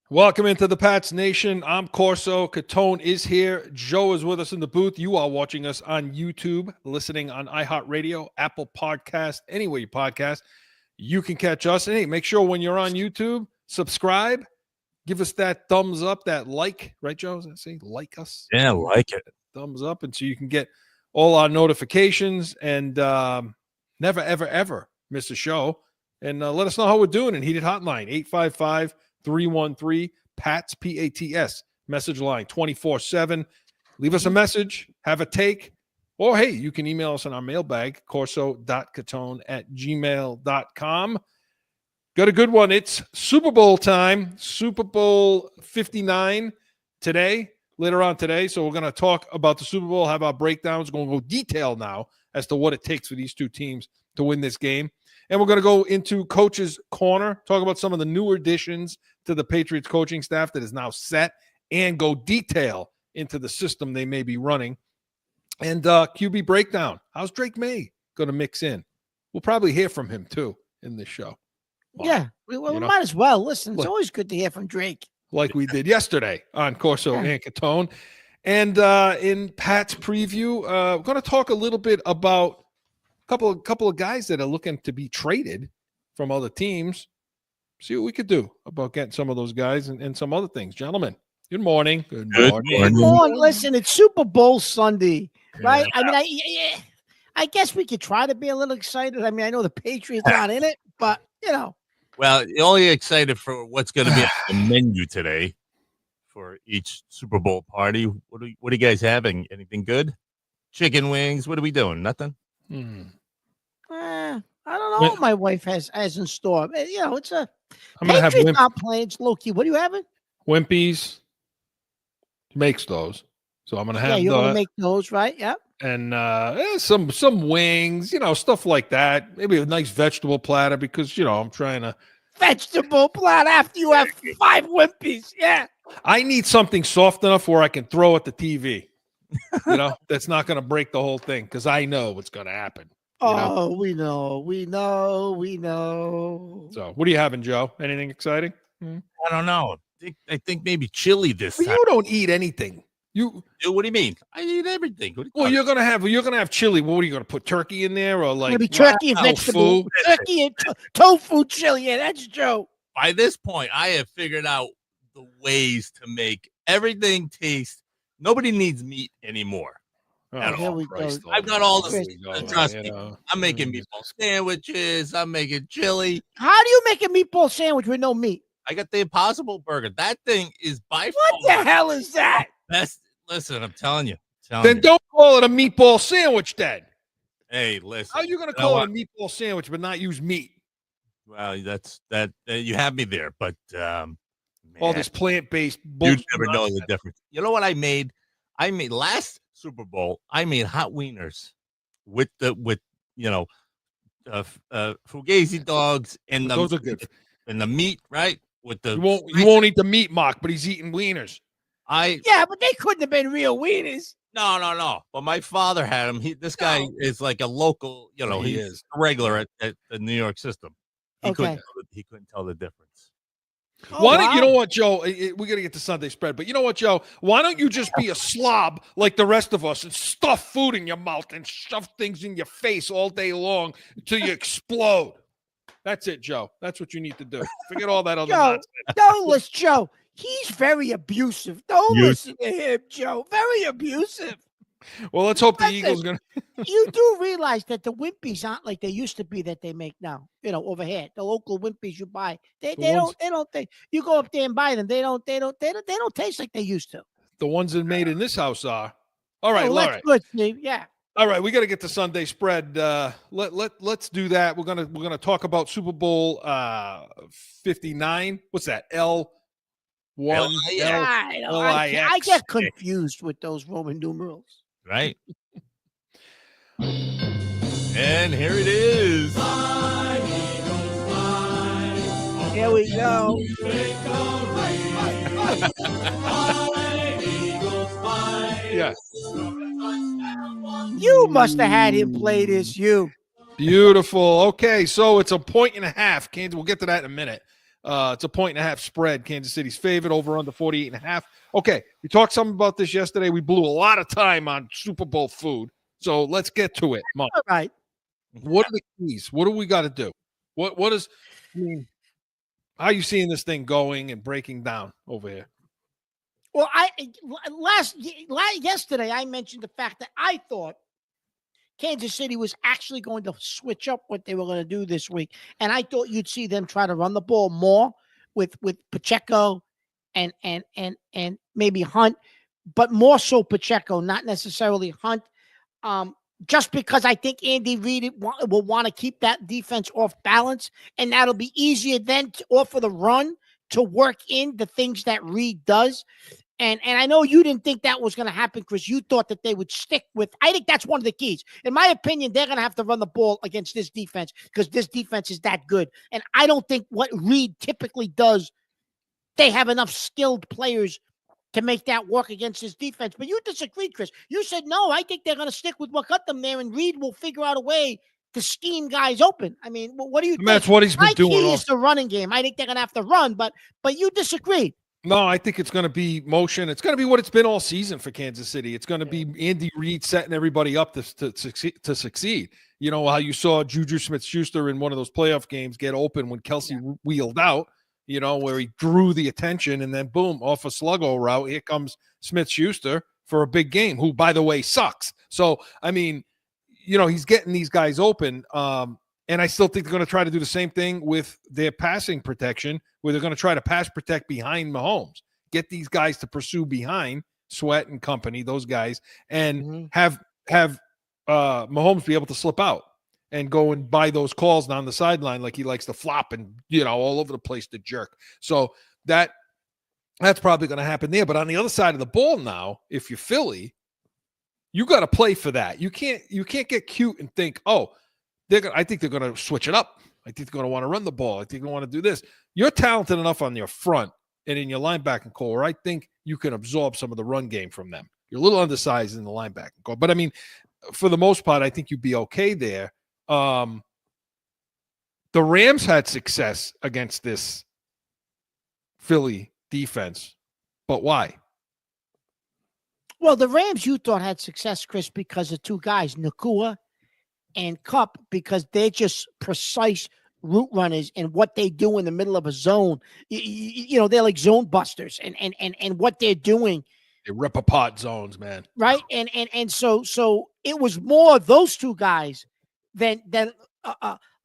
Welcome into the Pats Nation. I'm Corso. Catone is here. Joe is with us in the booth. You are watching us on YouTube, listening on iHeartRadio, Apple Podcast, anywhere you podcast. You can catch us. And hey, make sure when you're on YouTube, subscribe. Give us that thumbs up, that like. Right, Joe? Does that say like us? Yeah, like it. Thumbs up. And so you can get all our notifications and never, ever, ever miss a show. And let us know how we're doing in Heated Hotline, 855-313 PATS, PATS, message line 24/7. Leave us a message, have a take, or hey, you can email us on our mailbag, corso.catone@gmail.com. Got a good one. It's Super Bowl time, Super Bowl 59 today, later on today. So we're going to talk about the Super Bowl, have our breakdowns, we're going to go detail now as to what it takes for these two teams to win this game. And we're going to go into Coach's Corner, talk about some of the newer additions to the Patriots coaching staff that is now set, and go detail into the system they may be running. And QB breakdown. How's Drake May going to mix in? We'll probably hear from him, too, in this show. Yeah, we might as well. Listen, it's always good to hear from Drake. Like we did yesterday on Corso and Catone. And in Pat's preview, we're going to talk a little bit about couple of guys that are looking to be traded from other teams. See what we could do about getting some of those guys and some other things. Gentlemen, good morning. Good morning. Listen, it's Super Bowl Sunday, right? Yeah. I mean, I guess we could try to be a little excited. I mean, I know the Patriots aren't in it, but, you know. Well, you're only excited for what's going to be on the menu today for each Super Bowl party. What are you guys having? Anything good? Chicken wings? What are we doing? Nothing? I don't know what my wife has in store. You know, it's a I'm gonna Patriots have not playing. It's low key. What are you having? Wimpy's makes those, so I'm gonna have. Yeah, you're gonna make those, right? Yeah. And some wings, you know, stuff like that. Maybe a nice vegetable platter because I'm trying to vegetable platter after you have 5 Wimpy's. Yeah. I need something soft enough where I can throw at the TV. That's not going to break the whole thing because I know what's going to happen. We know. So, what are you having, Joe? Anything exciting? I don't know. I think maybe chili this time. You don't eat anything. What do you mean? I eat everything. You're gonna have chili. What are you gonna put? Turkey in there or like maybe turkey and vegetable, turkey and tofu chili? Yeah, that's Joe. By this point, I have figured out the ways to make everything taste. Nobody needs meat anymore. I've got all this. Trust me. I'm making meatball sandwiches. I'm making chili. How do you make a meatball sandwich with no meat? I got the Impossible Burger. That thing is by far. What the hell is that? Best. Listen, I'm telling you. Then don't call it a meatball sandwich, then. Hey, listen. How are you going to call it a meatball sandwich but not use meat? Well, that's you have me there, but all this plant-based bullshit. You never know the difference. You know what I made? I made last Super Bowl. I made hot wieners with Fugazi dogs and those are good. And the meat, right? With the you won't eat the meat, Mark, but he's eating wieners. But they couldn't have been real wieners. No. But my father had them. This guy is like a local, he's a regular at the New York system. He couldn't tell the difference. You know what, Joe? We got to get to Sunday spread, but you know what, Joe? Why don't you just be a slob like the rest of us and stuff food in your mouth and shove things in your face all day long until you explode? That's it, Joe. That's what you need to do. Forget all that other nonsense. Don't listen, Joe. He's very abusive. Don't listen to him, Joe. Very abusive. Well, let's hope the Eagles going to. You do realize that the Wimpy's aren't like they used to be that they make now. Over here, the local Wimpy's you buy, they don't think you go up there and buy them. They don't taste like they used to. The ones that made in this house are. All right, that's good, Steve. Yeah. All right, we got to get to Sunday spread. Let's do that. We're gonna talk about Super Bowl 59. What's that? L1. I get confused with those Roman numerals. Right. And here it is. Here we go. Yeah. You must have had him play this. You. Beautiful. Okay, so it's a 1.5 points. Kansas. We'll get to that in a minute. It's a 1.5 spread. Kansas City's favored, over under 48.5. Okay, we talked some about this yesterday. We blew a lot of time on Super Bowl food. So let's get to it, Mike. All right. What are the keys? What do we got to do? What is how are you seeing this thing going and breaking down over here? Well, yesterday I mentioned the fact that I thought Kansas City was actually going to switch up what they were going to do this week, and I thought you'd see them try to run the ball more with Pacheco and maybe Hunt, but more so Pacheco, not necessarily Hunt. Just because I think Andy Reid will want to keep that defense off balance, and that'll be easier then to offer the run to work in the things that Reid does. And I know you didn't think that was going to happen, Chris. You thought that they would stick with – I think that's one of the keys. In my opinion, they're going to have to run the ball against this defense because this defense is that good. And I don't think what Reid typically does, they have enough skilled players to make that work against his defense. But you disagreed, Chris. You said, no, I think they're going to stick with what got them there, and Reid will figure out a way to scheme guys open. I mean, what do you think? That's what he's been doing. My key is the running game. I think they're going to have to run, but you disagreed. No, I think it's going to be motion. It's going to be what it's been all season for Kansas City. It's going to be Andy Reid setting everybody up to succeed. You know how you saw Juju Smith-Schuster in one of those playoff games get open when Kelsey wheeled out, you know, where he drew the attention, and then boom, off a sluggo route, here comes Smith-Schuster for a big game, who, by the way, sucks. So, I mean, you know, he's getting these guys open. And I still think they're going to try to do the same thing with their passing protection, where they're going to try to pass protect behind Mahomes, get these guys to pursue behind Sweat and company, those guys, and have Mahomes be able to slip out and go and buy those calls down the sideline like he likes to flop and, you know, all over the place to jerk. So that's probably going to happen there. But on the other side of the ball now, if you're Philly, you got to play for that. You can't get cute and think, oh, I think they're going to switch it up. I think they're going to want to run the ball. I think they want to do this. You're talented enough on your front and in your linebacking core where I think you can absorb some of the run game from them. You're a little undersized in the linebacking core. But, I mean, for the most part, I think you'd be okay there. The Rams had success against this Philly defense. But why? Well, the Rams, you thought, had success, Chris, because of two guys, Nakua and Cup, because they're just precise route runners, and what they do in the middle of a zone, you know, they're like zone busters, and what they're doing. They rip apart zones, man. Right. And so it was more those two guys than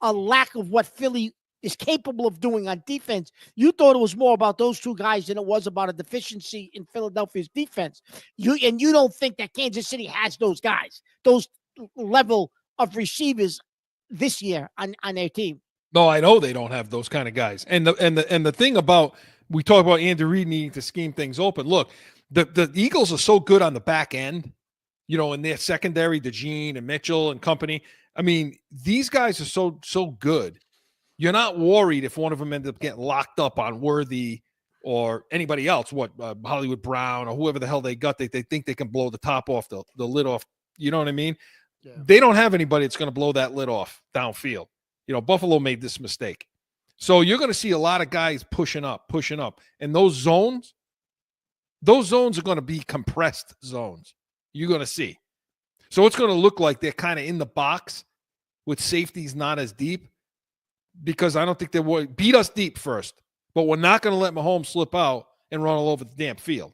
a lack of what Philly is capable of doing on defense. You thought it was more about those two guys than it was about a deficiency in Philadelphia's defense. You don't think that Kansas City has those guys, those level of receivers this year on their team. No, I know they don't have those kind of guys. And the thing about, we talk about Andy Reid needing to scheme things open. Look, the Eagles are so good on the back end, you know, in their secondary, DeJean and Mitchell and company. I mean, these guys are so good. You're not worried if one of them ends up getting locked up on Worthy or anybody else, Hollywood Brown or whoever the hell they got. They think they can blow the top off, the lid off. You know what I mean? Yeah. They don't have anybody that's going to blow that lid off downfield. You know, Buffalo made this mistake. So you're going to see a lot of guys pushing up. And those zones are going to be compressed zones. You're going to see. So it's going to look like they're kind of in the box with safeties not as deep, because I don't think they will beat us deep first. But we're not going to let Mahomes slip out and run all over the damn field.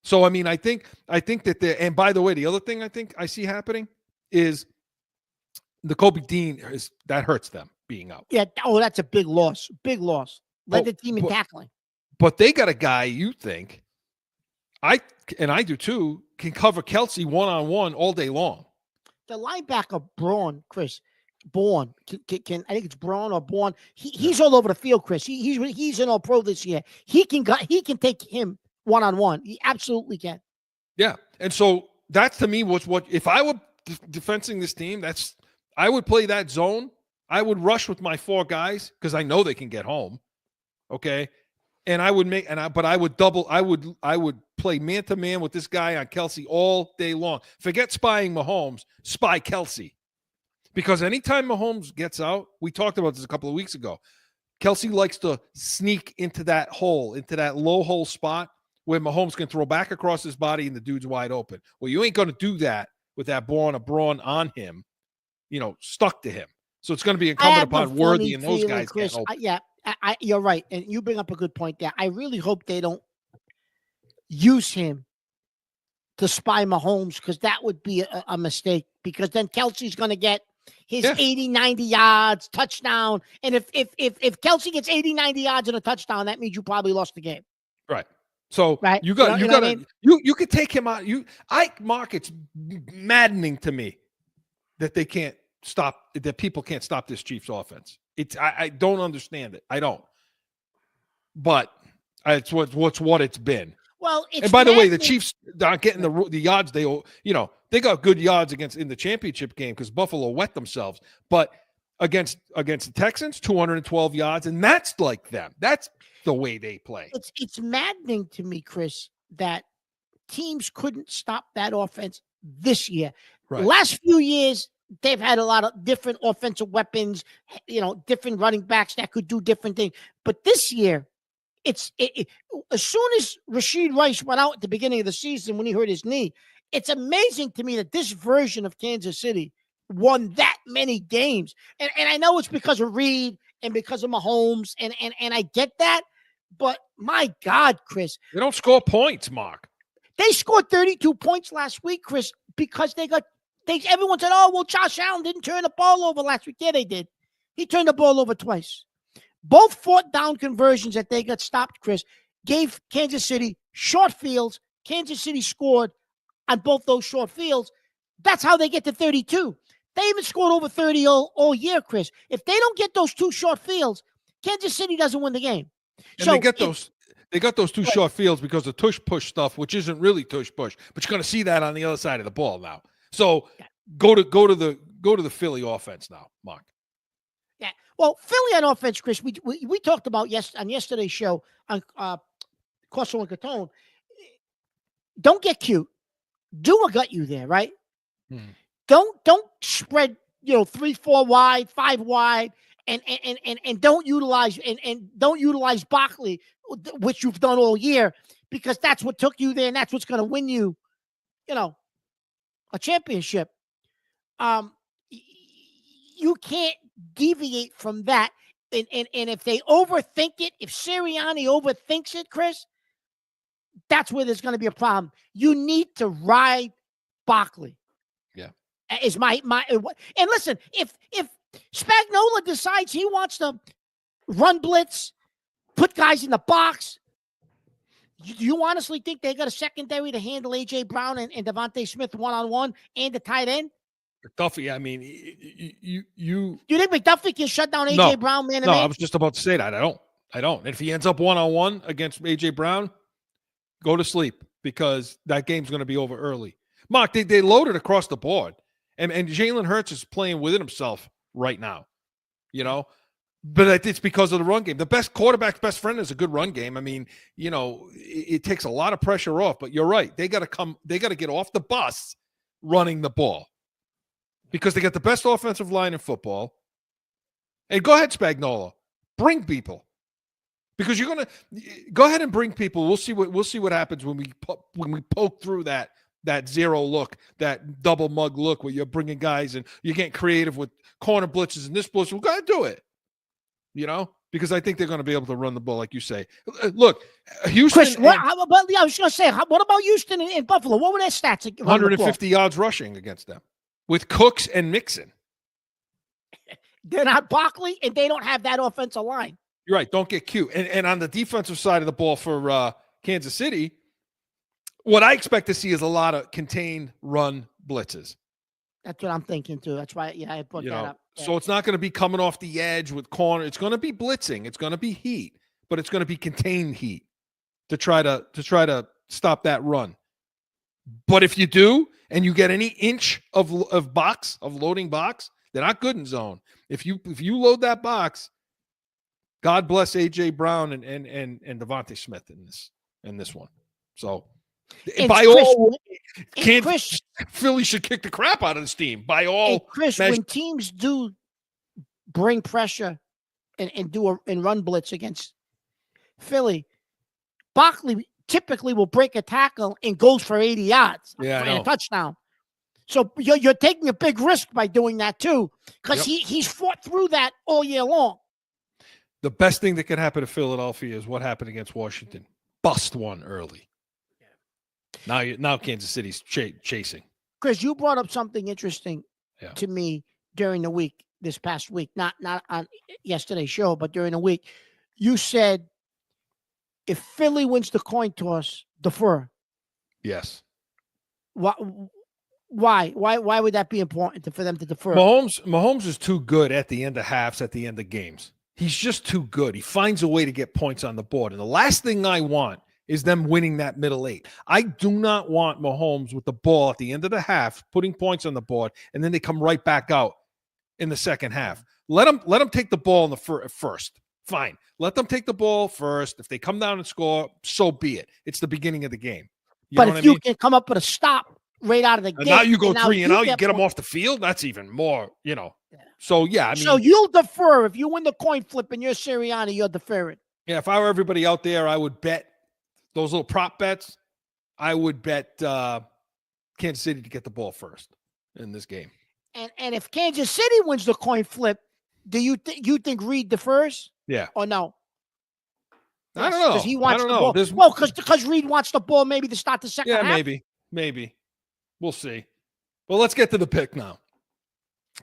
So, I mean, I think that they're – and by the way, the other thing I think I see happening is – the Kobe Dean that hurts them being out. Yeah. Oh, that's a big loss. Big loss. Led the team in tackling. But they got a guy you think, I do too, can cover Kelsey one-on-one all day long. The linebacker Braun, Chris, Bourne, can I think it's Braun or Bourne. He's all over the field, Chris. He's an All-Pro this year. He can take him one-on-one. He absolutely can. Yeah. And so that's, to me, what if I were defending this team, I would play that zone. I would rush with my four guys because I know they can get home. Okay. And I would but I would double. I would play man to man with this guy on Kelsey all day long. Forget spying Mahomes, spy Kelsey. Because anytime Mahomes gets out, we talked about this a couple of weeks ago, Kelce likes to sneak into that hole, into that low hole spot where Mahomes can throw back across his body and the dude's wide open. Well, you ain't going to do that with that brawn on him, stuck to him. So it's going to be incumbent upon Worthy and those guys. Chris, you're right. And you bring up a good point there. I really hope they don't use him to spy Mahomes, because that would be a mistake, because then Kelce's going to get his 80, 90 yards, touchdown. And if Kelce gets 80, 90 yards and a touchdown, that means you probably lost the game. Right. So you could take him out. Mark, it's maddening to me that people can't stop this Chiefs offense. I don't understand it. I don't. But it's what it's been. Well, and by the way, the Chiefs aren't getting the yards they got good yards in the championship game because Buffalo wet themselves. But against the Texans, 212 yards, and that's like them. That's the way they play. It's maddening to me, Chris, that teams couldn't stop that offense this year. Right. The last few years, they've had a lot of different offensive weapons, different running backs that could do different things. But this year, as soon as Rashid Rice went out at the beginning of the season when he hurt his knee, it's amazing to me that this version of Kansas City won that many games. And I know it's because of Reed and because of Mahomes, and I get that. But my God, Chris. They don't score points, Mark. They scored 32 points last week, Chris, because everyone said, oh, well, Josh Allen didn't turn the ball over last week. Yeah, they did. He turned the ball over twice. Both fourth down conversions that they got stopped, Chris, gave Kansas City short fields. Kansas City scored on both those short fields. That's how they get to 32. They even scored over 30 all year, Chris. If they don't get those two short fields, Kansas City doesn't win the game. And they got those two short fields because of tush push stuff, which isn't really tush push, but you're going to see that on the other side of the ball now. So go to the Philly offense now, Mark. Yeah. Well, Philly on offense, Chris, we talked about on yesterday's show on Corso and Catone. Don't get cute. Do what got you there, right? Don't spread 3, 4 wide, 5 wide, and don't utilize Barkley, which you've done all year, because that's what took you there, and that's what's going to win you, a championship. You can't deviate from that. And if they overthink it, if Sirianni overthinks it, Chris, that's where there's going to be a problem. You need to ride Barkley. Yeah. Is my and listen, if Spagnuolo decides he wants to run blitz, put guys in the box, you honestly think they got a secondary to handle A.J. Brown and Devontae Smith one-on-one and the tight end? McDuffie, I mean, you do you think McDuffie can shut down A.J. Brown man-to-man? No, I was just about to say that. I don't. And if he ends up one-on-one against A.J. Brown, go to sleep, because that game's going to be over early. Mark, they loaded across the board. And Jalen Hurts is playing within himself right now, But it's because of the run game. The best quarterback's best friend is a good run game. I mean, it takes a lot of pressure off. But you're right. They got to get off the bus running the ball, because they got the best offensive line in football. And go ahead, Spagnuolo, bring people, because you're gonna go ahead and bring people. We'll see what happens when we poke through that zero look, that double mug look, where you're bringing guys and you're getting creative with corner blitzes and this blitz. We'll go ahead and do it, because I think they're going to be able to run the ball, like you say. Look, Houston. Chris, I was going to say, what about Houston and Buffalo? What were their stats? 150 yards rushing against them with Cooks and Mixon. They're not Barkley, and they don't have that offensive line. You're right. Don't get cute. And on the defensive side of the ball for Kansas City, what I expect to see is a lot of contained run blitzes. That's what I'm thinking too. That's why, I put that up. Yeah. So it's not going to be coming off the edge with corner. It's going to be blitzing. It's going to be heat, but it's going to be contained heat to try to stop that run. But if you do, and you get any inch of loading box, they're not good in zone. If you load that box, God bless A.J. Brown and Devontae Smith in this one. So. Philly should kick the crap out of this team by all. Chris, when teams do bring pressure and run blitz against Philly, Barkley typically will break a tackle and goes for 80 yards and a touchdown. So you're taking a big risk by doing that too, because he's fought through that all year long. The best thing that could happen to Philadelphia is what happened against Washington. Bust one early. Now Kansas City's chasing. Chris, you brought up something interesting to me during the week, this past week, not on yesterday's show, but during the week. You said if Philly wins the coin toss, defer. Yes. Why would that be important for them to defer? Mahomes is too good at the end of halves, at the end of games. He's just too good. He finds a way to get points on the board. And the last thing I want is them winning that middle eight. I do not want Mahomes with the ball at the end of the half, putting points on the board, and then they come right back out in the second half. Let them take the ball in the first. Fine. Let them take the ball first. If they come down and score, so be it. It's the beginning of the game. But if you can come up with a stop right out of the gate. Now you go 3 and out, you get them off the field. That's even more, Yeah. So, I mean. So you'll defer. If you win the coin flip and you're Sirianni, you're deferring. Yeah, if I were everybody out there, I would bet those little prop bets. I would bet Kansas City to get the ball first in this game. And if Kansas City wins the coin flip, do you think Reed defers? Yeah. Or no? I don't know. Because he wants the ball. Well, because Reed wants the ball maybe to start the second half. Yeah, maybe. We'll see. Well, let's get to the pick now.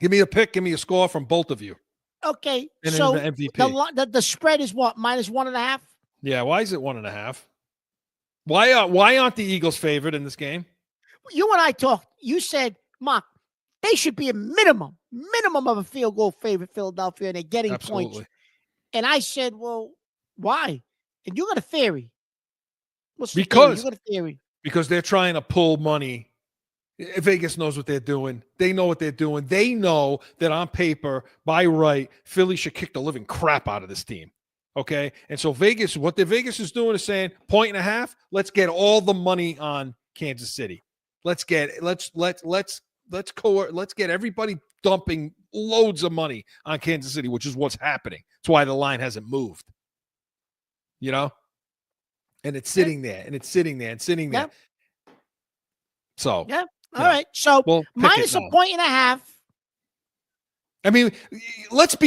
Give me a pick. Give me a score from both of you. Okay. And so the MVP. The spread is what? -1.5? Yeah. Why is it 1.5? Why aren't the Eagles favored in this game? You and I talked. You said, Mark, they should be a minimum of a field goal favorite, Philadelphia, and they're getting points. And I said, well, why? And you got a theory. What's the theory? You got a theory. Because they're trying to pull money. Vegas knows what they're doing. They know what they're doing. They know that on paper, by right, Philly should kick the living crap out of this team. Okay? And so what the Vegas is doing is saying, 1.5, let's get all the money on Kansas City. Let's get everybody dumping loads of money on Kansas City, which is what's happening. That's why the line hasn't moved. And it's sitting there, and it's sitting there, and sitting there. So all right. So minus -1.5. I mean, let's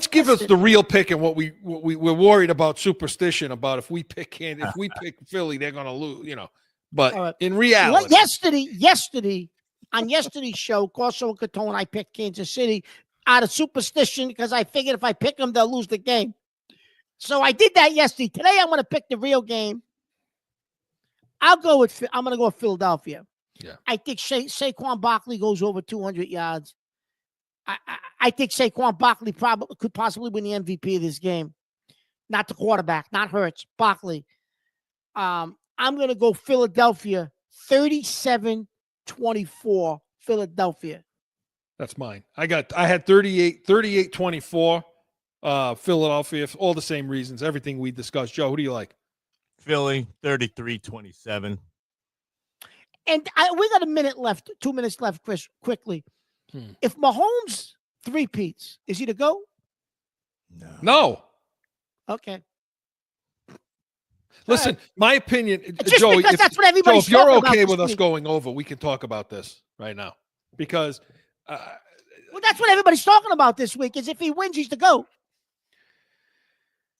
give us the real pick and what we're worried about superstition about if we pick Philly, they're gonna lose, But in reality, yesterday on yesterday's show, Corso and Catone, I picked Kansas City out of superstition because I figured if I pick them, they'll lose the game. So I did that yesterday. Today I'm gonna pick the real game. I'm gonna go with Philadelphia. Yeah. I think Saquon Barkley goes over 200 yards. I think Saquon Barkley could possibly win the MVP of this game. Not the quarterback, not Hurts, Barkley. I'm going to go Philadelphia, 37-24, Philadelphia. That's mine. I had 38-24, Philadelphia, all the same reasons, everything we discussed. Joe, who do you like? Philly, 33-27. And we got 2 minutes left, Chris, quickly. If Mahomes three-peats, is he to go? No. Okay. Listen, my opinion, just Joe, because that's what everybody's if you're talking okay about with this us week. going over, we can talk about this right now. Because well, that's what everybody's talking about this week, is if he wins, he's to go.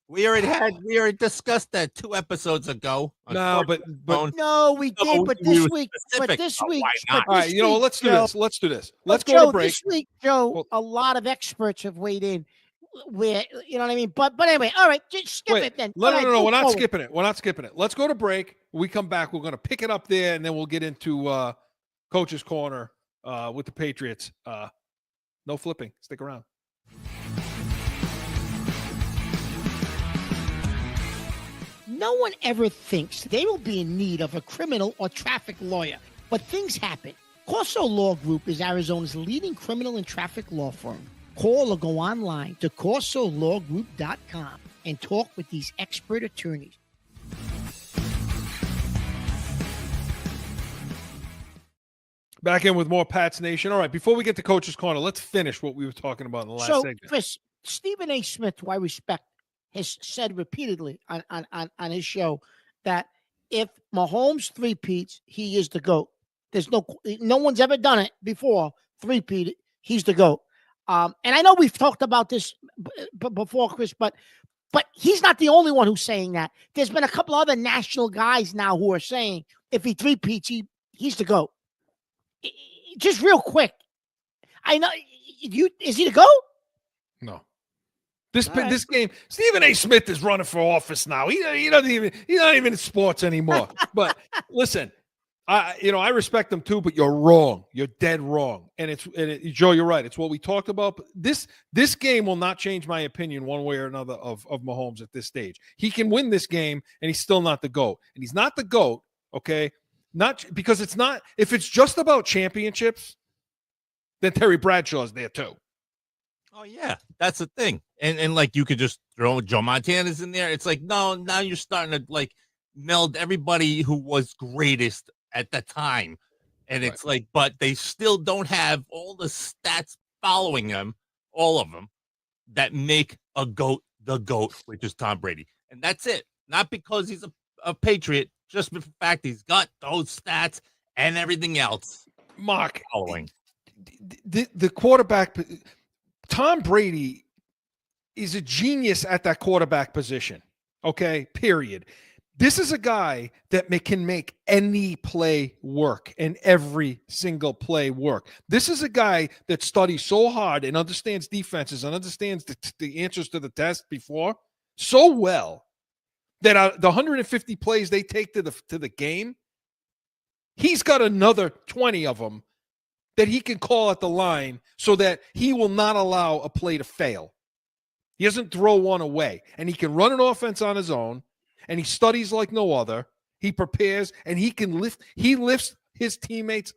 We already discussed that 2 episodes ago. No, but no, we did. But this week, all right, let's do this. Let's do this. Let's go Joe, to break. This week, Joe, a lot of experts have weighed in. Where you know what I mean? But anyway, all right, just skip it then. No, we're not skipping it. We're not skipping it. Let's go to break. When we come back, we're going to pick it up there, and then we'll get into Coach's Corner with the Patriots. No flipping. Stick around. No one ever thinks they will be in need of a criminal or traffic lawyer, but things happen. Corso Law Group is Arizona's leading criminal and traffic law firm. Call or go online to corsolawgroup.com and talk with these expert attorneys. Back in with more Pats Nation. All right, before we get to Coach's Corner, let's finish what we were talking about in the last segment. Chris, Stephen A. Smith, who I respect, has said repeatedly on his show that if Mahomes three-peats, he is the GOAT. There's no one's ever done it before. Three-peat, he's the GOAT. And I know we've talked about this before, Chris, but he's not the only one who's saying that. There's been a couple other national guys now who are saying if he three-peats, he's the GOAT. Just real quick, I know is he the GOAT? No. This game, Stephen A. Smith is running for office now. He's not even in sports anymore. But listen, I respect him too, but you're wrong. You're dead wrong. And Joe, you're right. It's what we talked about. This game will not change my opinion one way or another of Mahomes at this stage. He can win this game, and he's still not the GOAT. And he's not the GOAT, okay? Not because it's not. If it's just about championships, then Terry Bradshaw's there too. Oh yeah, that's the thing. And like you could just throw Joe Montana's in there. It's like no, now you're starting to like meld everybody who was greatest at the time. And it's like, but they still don't have all the stats following them, all of them, that make a GOAT the GOAT, which is Tom Brady. And that's it. Not because he's a Patriot, just for the fact he's got those stats and everything else. Mark, following. The quarterback, Tom Brady is a genius at that quarterback position. Okay, period. This is a guy that can make any play work and every single play work. This is a guy that studies so hard and understands defenses and understands the answers to the test before so well that the 150 plays they take to the game, he's got another 20 of them that he can call at the line so that he will not allow a play to fail. He doesn't throw one away, and he can run an offense on his own. And he studies like no other. He prepares, and he can lift. He lifts his teammates.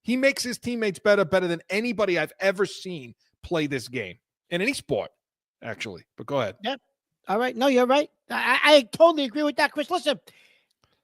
He makes his teammates better than anybody I've ever seen play this game in any sport, actually. But go ahead. Yeah. All right. No, you're right. I totally agree with that, Chris. Listen,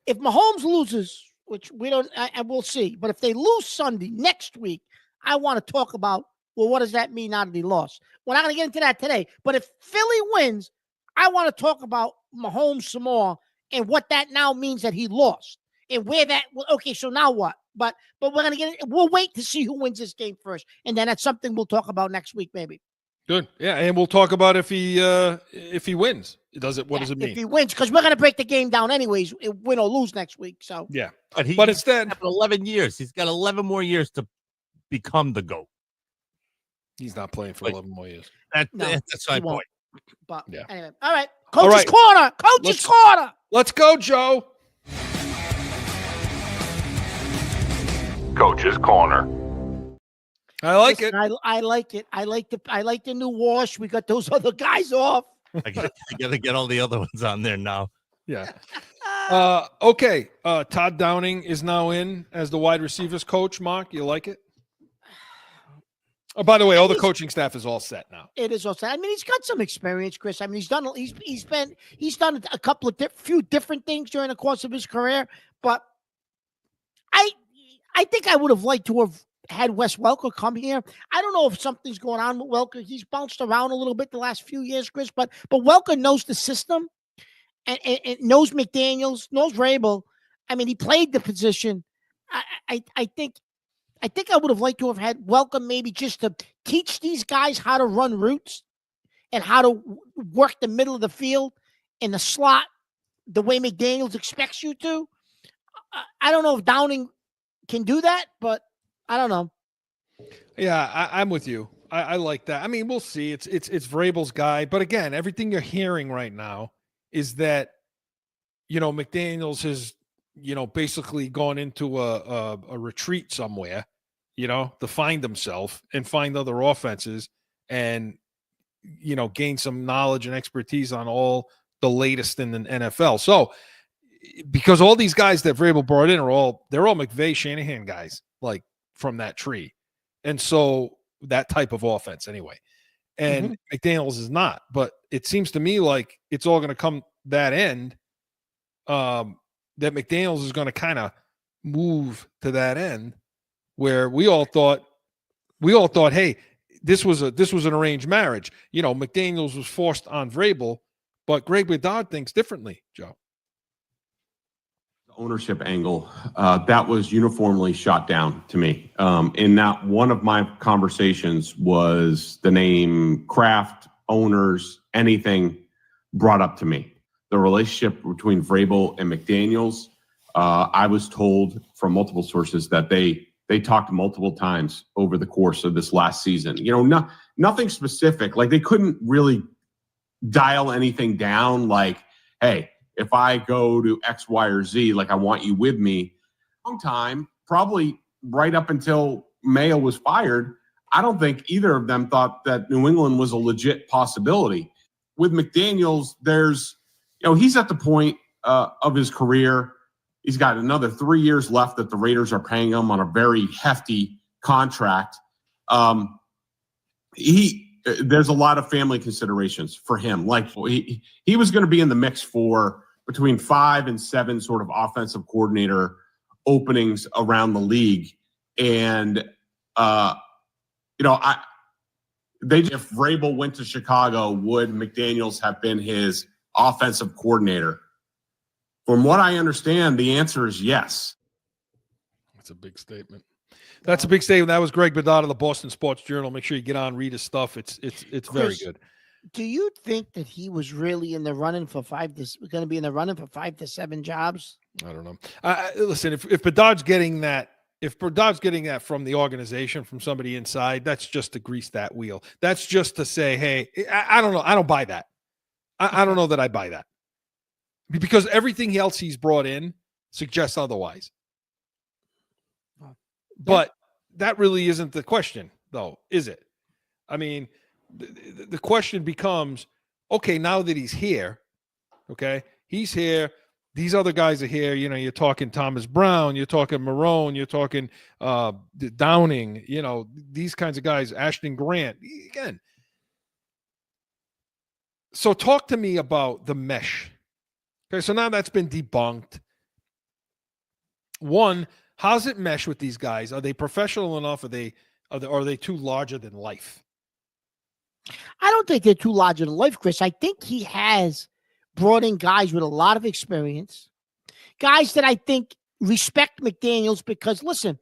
if Mahomes loses, which we don't, and we'll see. But if they lose Sunday next week, I want to talk about, well, what does that mean now that he lost? We're not going to get into that today. But if Philly wins, I want to talk about Mahomes some more and what that now means that he lost and where that. Okay, so now what? But we're gonna get. We'll wait to see who wins this game first, and then that's something we'll talk about next week, maybe. Good, yeah, and we'll talk about if he wins. Does it? What does it mean? If he wins, because we're gonna break the game down anyways, win or lose next week. So yeah, but instead, 11 years. He's got 11 more years to become the GOAT. He's not playing for 11 more years. That's my point. But yeah. Anyway, all right. Coach's Corner. Coach's Corner. Let's go, Joe. Coach's Corner. I like it. I like it. I like the new wash. We got those other guys off. I gotta get all the other ones on there now. Yeah. Okay. Todd Downing is now in as the wide receivers coach. Mark, you like it? Oh, by the way, all the coaching staff is all set now. It is all set. I mean, he's got some experience, Chris. I mean, he's done a couple of few different things during the course of his career. But I think I would have liked to have had Wes Welker come here. I don't know if something's going on with Welker. He's bounced around a little bit the last few years, Chris. But Welker knows the system and knows McDaniels, knows Vrabel. I mean, he played the position. I think I would have liked to have had Welcome maybe just to teach these guys how to run routes and how to work the middle of the field in the slot the way McDaniels expects you to. I don't know if Downing can do that, but I don't know. Yeah, I'm with you. I like that. I mean, we'll see. It's Vrabel's guy. But again, everything you're hearing right now is that, McDaniels has, basically gone into a retreat somewhere, to find himself and find other offenses and, gain some knowledge and expertise on all the latest in the NFL. So because all these guys that Vrabel brought in they're all McVay, Shanahan guys, like from that tree. And so that type of offense anyway. And McDaniels is not, but it seems to me like it's all going to come that end, that McDaniels is going to kind of move to that end where we all thought, hey, this was an arranged marriage. McDaniels was forced on Vrabel, but Greg Bedard thinks differently, Joe. Ownership angle, that was uniformly shot down to me. And not one of my conversations was the name Kraft, owners, anything brought up to me. The relationship between Vrabel and McDaniels, I was told from multiple sources that they talked multiple times over the course of this last season. Nothing specific. Like, they couldn't really dial anything down like, hey, if I go to X, Y, or Z, like, I want you with me. Long time, probably right up until Mayo was fired, I don't think either of them thought that New England was a legit possibility. With McDaniels, he's at the point of his career. He's got another 3 years left that the Raiders are paying him on a very hefty contract. There's a lot of family considerations for him. Like, he was going to be in the mix for between 5 and 7 sort of offensive coordinator openings around the league. And, if Vrabel went to Chicago, would McDaniels have been his offensive coordinator? From what I understand, the answer is yes. That's a big statement. That's a big statement. That was Greg Bedard of the Boston Sports Journal. Make sure you get on, read his stuff. It's Chris, very good. Do you think that he was really in the running for 5 to 7 jobs? I don't know. Listen, if Bedard's getting that, from the organization, from somebody inside, that's just to grease that wheel. That's just to say, hey, I don't know. I don't buy that. I don't know that I buy that, because everything else he's brought in suggests otherwise. But that really isn't the question, though, is it? I mean, the question becomes, okay, now that he's here, he's here, these other guys are here, you're talking Thomas Brown, you're talking Marone, you're talking Downing, these kinds of guys, Ashton Grant, again. So talk to me about the mesh. Okay, so now that's been debunked. One, how's it mesh with these guys? Are they professional enough? Are they too larger than life? I don't think they're too larger than life, Chris. I think he has brought in guys with a lot of experience, guys that I think respect McDaniels, because, listen,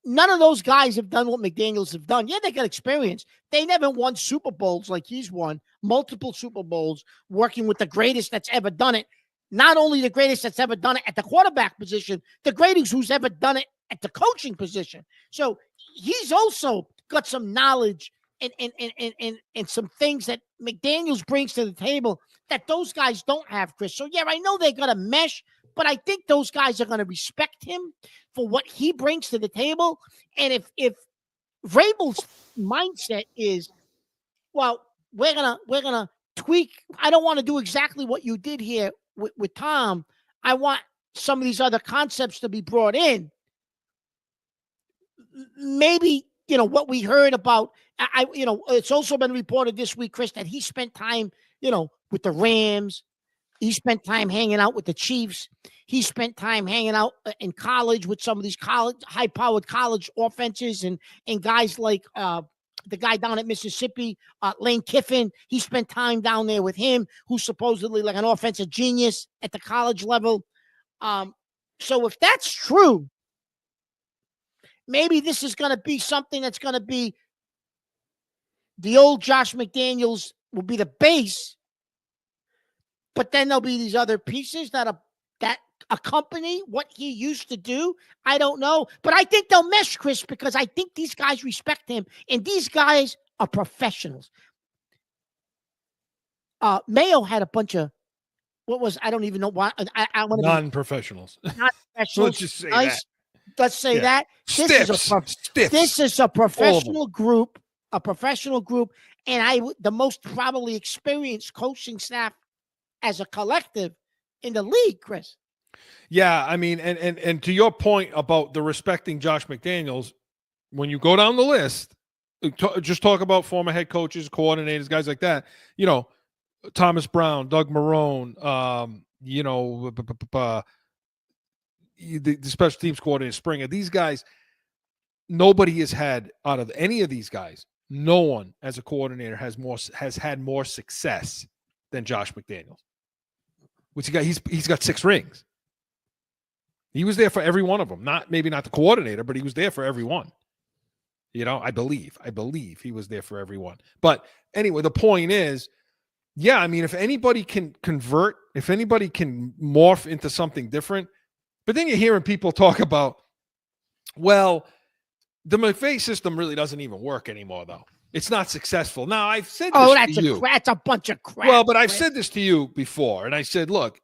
none of those guys have done what McDaniels have done. Yeah, they got experience. They never won Super Bowls like he's won, multiple Super Bowls, working with the greatest that's ever done it. Not only the greatest that's ever done it at the quarterback position, the greatest who's ever done it at the coaching position. So he's also got some knowledge and some things that McDaniels brings to the table that those guys don't have, Chris. So, yeah, I know they got a mesh, but I think those guys are going to respect him for what he brings to the table. And if Vrabel's mindset is, well, we're gonna tweak. I don't want to do exactly what you did here with Tom. I want some of these other concepts to be brought in. Maybe, what we heard about, it's also been reported this week, Chris, that he spent time, with the Rams. He spent time hanging out with the Chiefs. He spent time hanging out in college with some of these high-powered college offenses and guys like the guy down at Mississippi, Lane Kiffin. He spent time down there with him, who's supposedly like an offensive genius at the college level. So if that's true, maybe this is going to be something that's going to be the old Josh McDaniels will be the base, but then there'll be these other pieces that accompany what he used to do. I don't know, but I think they'll mesh, Chris, because I think these guys respect him, and these guys are professionals. Mayo had a bunch of I don't even know why. I want to non-professionals. Non-professionals. Let's just say that. Let's say that this is a professional group, and the most probably experienced coaching staff as a collective in the league, Chris. Yeah, I mean, and to your point about the respecting Josh McDaniels, when you go down the list, just talk about former head coaches, coordinators, guys like that. Thomas Brown, Doug Marone, the special teams coordinator Springer. These guys, nobody has had, out of any of these guys, no one as a coordinator has had more success than Josh McDaniels. Which he's got 6 rings. He was there for every one of them. Maybe not the coordinator, but he was there for every one. I believe he was there for everyone. But anyway, the point is, yeah, I mean, if anybody can convert, if anybody can morph into something different, but then you're hearing people talk about, well, the McVay system really doesn't even work anymore, though. It's not successful. Now, I've said this to you. That's a bunch of crap. Well, but I've said this to you before, and I said, look,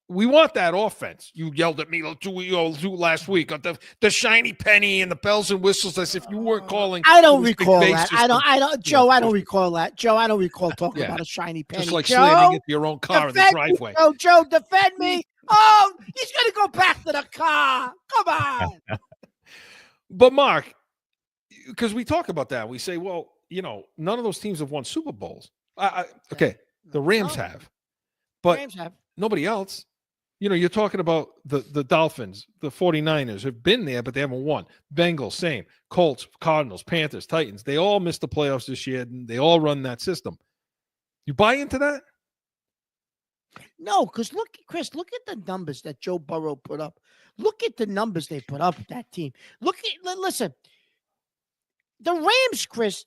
we want that offense. You yelled at me last week on the shiny penny and the bells and whistles as if you weren't calling. I don't recall that. I don't, Joe. I don't recall that. Joe, I don't recall talking about a shiny penny. Just like slamming into your own car in the driveway. Oh, Joe, defend me. Oh, he's going to go back to the car. Come on. But Mark, because we talk about that, we say, well, none of those teams have won Super Bowls. Okay, the Rams have, but nobody else. You're talking about the Dolphins, the 49ers have been there, but they haven't won. Bengals, same. Colts, Cardinals, Panthers, Titans. They all missed the playoffs this year, and they all run that system. You buy into that? No, because Chris, look at the numbers that Joe Burrow put up. Look at the numbers they put up with that team. Listen, the Rams, Chris,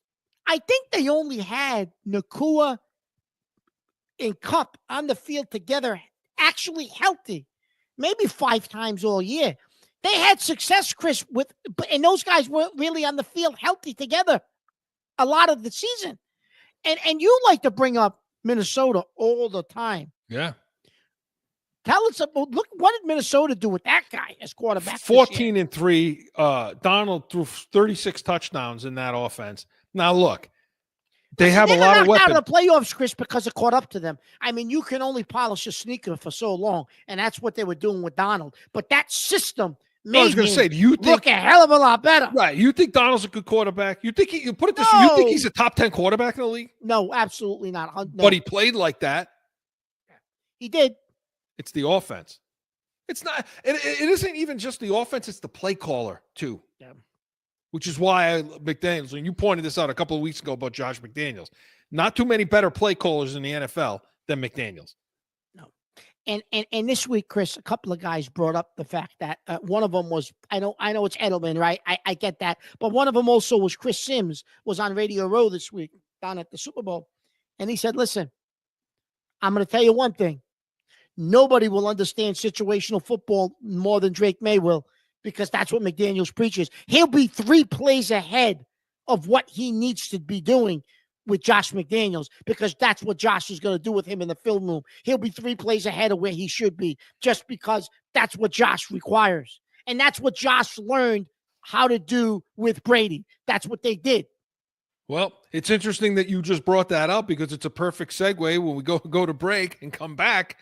I think they only had Nakua and Kupp on the field together, actually healthy, maybe 5 times all year. They had success, Chris, and those guys weren't really on the field healthy together a lot of the season. And you like to bring up Minnesota all the time. Yeah. Tell us about, look, what did Minnesota do with that guy as quarterback? 14-3. Donald threw 36 touchdowns in that offense. Now, look, they have a lot of weapons. Out of the playoffs, Chris, because it caught up to them. I mean, you can only polish a sneaker for so long, and that's what they were doing with Donald. But that system made him look a hell of a lot better. Right. You think Donald's a good quarterback? You think you think he's a top 10 quarterback in the league? No, absolutely not. No. But he played like that. He did. It's the offense. It's not. It isn't even just the offense. It's the play caller too. Yeah. Which is why McDaniels, and you pointed this out a couple of weeks ago about Josh McDaniels, not too many better play callers in the NFL than McDaniels. No. And this week, Chris, a couple of guys brought up the fact that one of them was, I know it's Edelman, right? I get that. But one of them also was Chris Sims, was on Radio Row this week down at the Super Bowl. And he said, listen, I'm going to tell you one thing. Nobody will understand situational football more than Drake May will, because that's what McDaniels preaches. He'll be 3 plays ahead of what he needs to be doing with Josh McDaniels, because that's what Josh is going to do with him in the film room. He'll be 3 plays ahead of where he should be, just because that's what Josh requires. And that's what Josh learned how to do with Brady. That's what they did. Well, it's interesting that you just brought that up, because it's a perfect segue when we go to break and come back,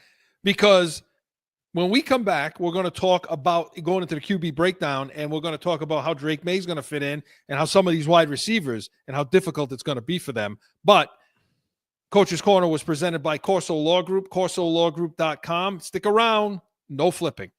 because when we come back, we're going to talk about going into the QB breakdown, and we're going to talk about how Drake May is going to fit in and how some of these wide receivers and how difficult it's going to be for them. But Coach's Corner was presented by Corso Law Group, corsolawgroup.com. Stick around. No flipping.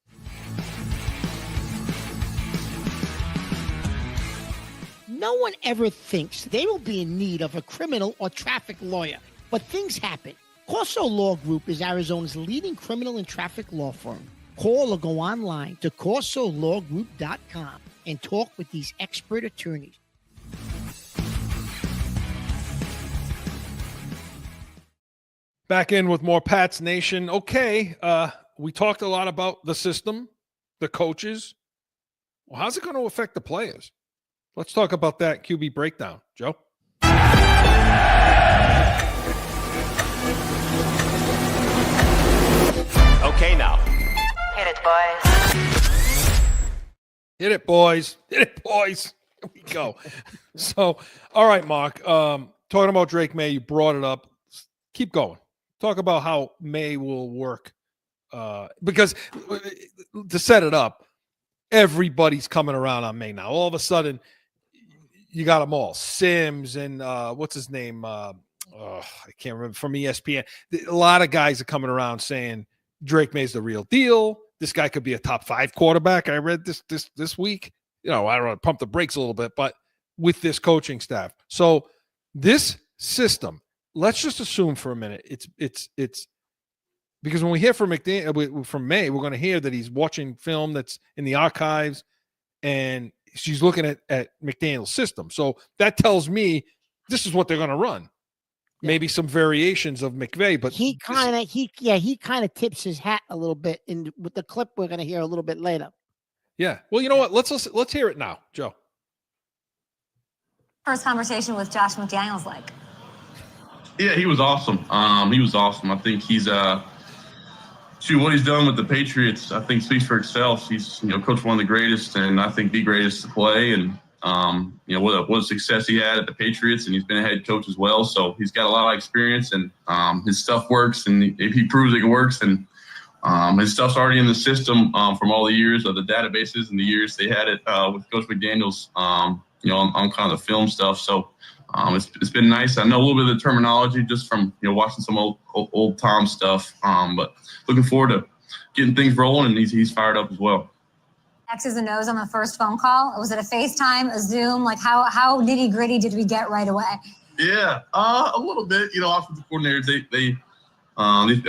No one ever thinks they will be in need of a criminal or traffic lawyer, but things happen. Corso Law Group is Arizona's leading criminal and traffic law firm. Call or go online to corsolawgroup.com and talk with these expert attorneys. Back in with more Pats Nation. Okay, we talked a lot about the system, the coaches. Well, how's it going to affect the players? Let's talk about that QB breakdown. Joe? Okay, now. Hit it, boys. Hit it, boys. Hit it, boys. Here we go. So, all right, Mark. Talking about Drake May, you brought it up. Keep going. Talk about how May will work. Because to set it up, everybody's coming around on May now. All of a sudden, you got them all. Sims and what's his name? I can't remember, from ESPN. A lot of guys are coming around saying Drake May's the real deal. This guy could be a top 5 quarterback. I read this week. I don't want to pump the brakes a little bit, but with this coaching staff. So this system, let's just assume for a minute, it's because when we hear from from May, we're going to hear that he's watching film that's in the archives, and she's looking at McDaniel's system. So that tells me this is what they're going to run. Yeah. Maybe some variations of McVay, but he kind of tips his hat a little bit with the clip we're going to hear a little bit later. Yeah. Well, you know what? Let's hear it now, Joe. First conversation with Josh McDaniels like? Yeah, he was awesome. He was awesome. I think he's what he's done with the Patriots, I think speaks for itself. He's coached one of the greatest, and I think the greatest to play. And what a success he had at the Patriots, and he's been a head coach as well. So he's got a lot of experience, and his stuff works. And if he proves it works, and his stuff's already in the system from all the years of the databases and the years they had it with Coach McDaniels. On kind of the film stuff. So it's been nice. I know a little bit of the terminology just from watching some old Tom stuff. But looking forward to getting things rolling, and he's fired up as well. X's and O's on the first phone call. Was it a FaceTime, a Zoom? Like how nitty gritty did we get right away? Yeah, a little bit. Offensive coordinators they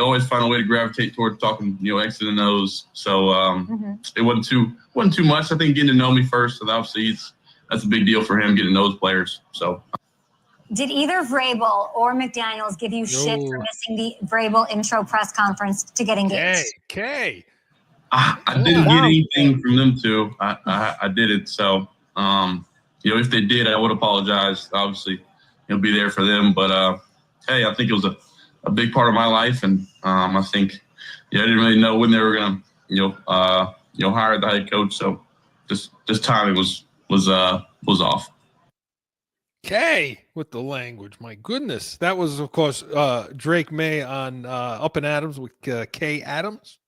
always find a way to gravitate toward talking X's and O's. So it wasn't too much. I think getting to know me first, and obviously that's a big deal for him, getting to know those players. So. Did either Vrabel or McDaniels give you shit for missing the Vrabel intro press conference to get engaged? Okay. I didn't get anything from them two. I didn't. So, if they did, I would apologize. Obviously, be there for them. But, hey, I think it was a big part of my life. And I think, I didn't really know when they were going to, hire the head coach. So just timing was off. Okay, with the language, my goodness. That was, of course, Drake May on Up and Adams with Kay Adams,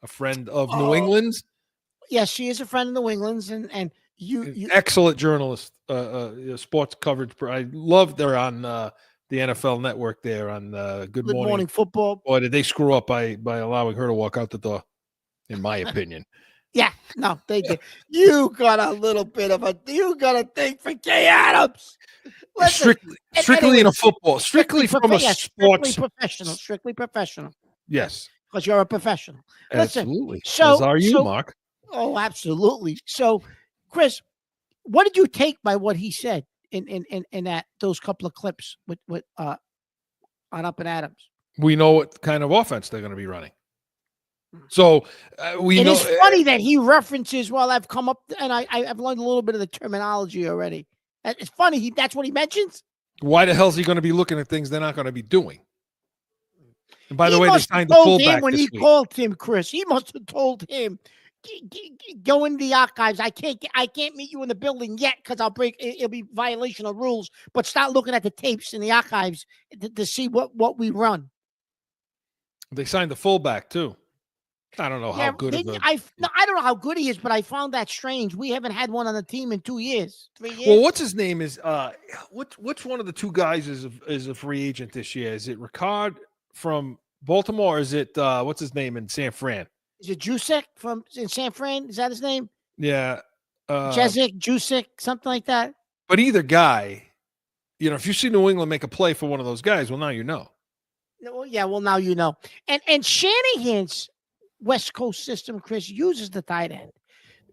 a friend of New England's. Yes, she is a friend of New England's, and you excellent journalist, sports coverage. I loved her on the NFL Network there on Good Morning Football. Boy, did they screw up by allowing her to walk out the door, in my opinion. Yeah, no, they did. You got a thing for Kay Adams. Listen, strictly in a football, strictly from a sports. Strictly professional. Yes. Because you're a professional. Listen, absolutely. As are you, Mark. Oh, absolutely. So, Chris, what did you take by what he said in those couple of clips with on Up and Adams? We know what kind of offense they're going to be running. So it is funny that he references. Well, I've come up and I've learned a little bit of the terminology already. It's funny. That's what he mentions. Why the hell is he going to be looking at things they're not going to be doing? And by the way, they signed the fullback when he called him, Chris. He must have told him, "Go in the archives. I can't meet you in the building yet because it'll be violation of rules. But start looking at the tapes in the archives to see what we run." They signed the fullback too. I don't know how good. I don't know how good he is, but I found that strange. We haven't had one on the team in 2 years, 3 years. Well, what's his name is which one of the two guys is a free agent this year? Is it Ricard from Baltimore, or is it what's his name in San Fran? Is it Jusek in San Fran? Is that his name? Yeah, Jusek, something like that. But either guy, if you see New England make a play for one of those guys, well, now you know. Well, yeah, well, now you know. And Shanahan's West Coast system, Chris, uses the tight end,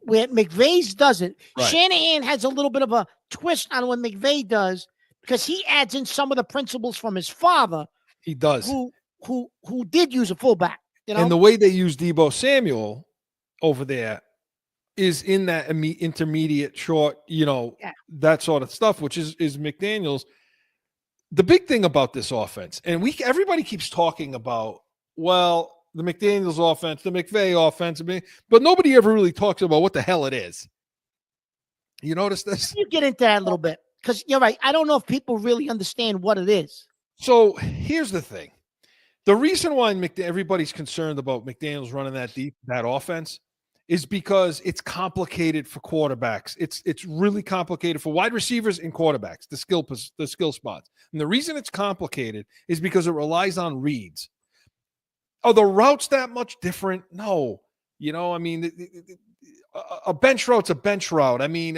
where McVay's doesn't. Right. Shanahan has a little bit of a twist on what McVay does because he adds in some of the principles from his father. He does. Who did use a fullback. And the way they use Deebo Samuel over there is in that intermediate short, that sort of stuff, which is McDaniels. The big thing about this offense, and everybody keeps talking about, well, the McDaniels offense, the McVay offense, but nobody ever really talks about what the hell it is. You notice this? You get into that a little bit because you're right. I don't know if people really understand what it is. So here's the thing. The reason why everybody's concerned about McDaniels running that offense is because it's complicated for quarterbacks. It's really complicated for wide receivers and quarterbacks, the skill spots. And the reason it's complicated is because it relies on reads. Are the routes that much different? No. A bench route's a bench route. I mean,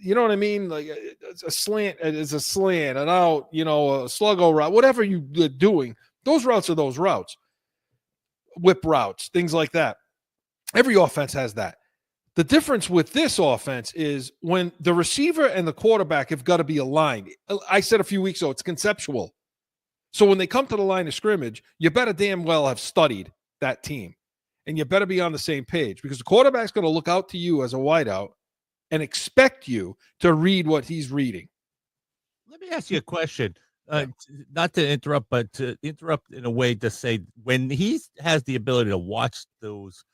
you know what I mean? Like a slant is a slant, an out, a sluggo route, whatever you're doing. Those routes are those routes. Whip routes, things like that. Every offense has that. The difference with this offense is when the receiver and the quarterback have got to be aligned. I said a few weeks ago, it's conceptual. So when they come to the line of scrimmage, you better damn well have studied that team. And you better be on the same page because the quarterback's going to look out to you as a wideout and expect you to read what he's reading. Let me ask you a question. Not to interrupt, but to interrupt in a way to say when he has the ability to watch those